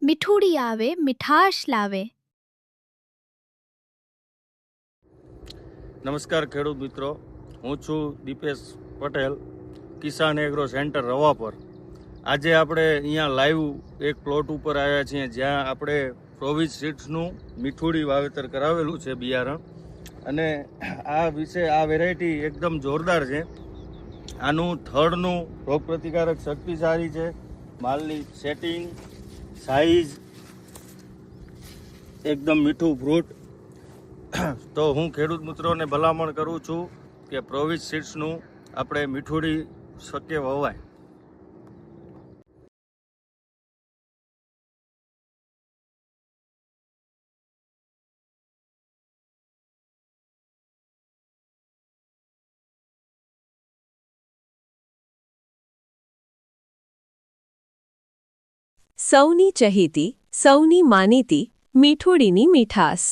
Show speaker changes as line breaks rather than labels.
મીઠુડી આવે મીઠાશ લાવે।
નમસ્કાર ખેડૂત મિત્રો, હું છું દીપેશ પટેલ, કિસાન એગ્રો સેન્ટર રવાપર। આજે આપણે અહીંયા લાઈવ એક પ્લોટ ઉપર આવ્યા છીએ જ્યાં આપણે પ્રોવિસ સીડ્સનું મીઠુડી વાવેતર કરાવેલું છે બિયારણ, અને આ વેરાયટી એકદમ જોરદાર છે। આનું થડનું રોગપ્રતિકારક શક્તિ સારી છે, માલની સેટિંગ, સાઈઝ, એકદમ મીઠું ફ્રૂટ। તો હું ખેડૂત મિત્રોને ભલામણ કરું છું કે પ્રોવિસ સીડ્સનું આપણે મીઠુડી શક્ય વવાય।
સૌની ચહેતી, સૌની માનીતી મીઠુડીની મીઠાસ।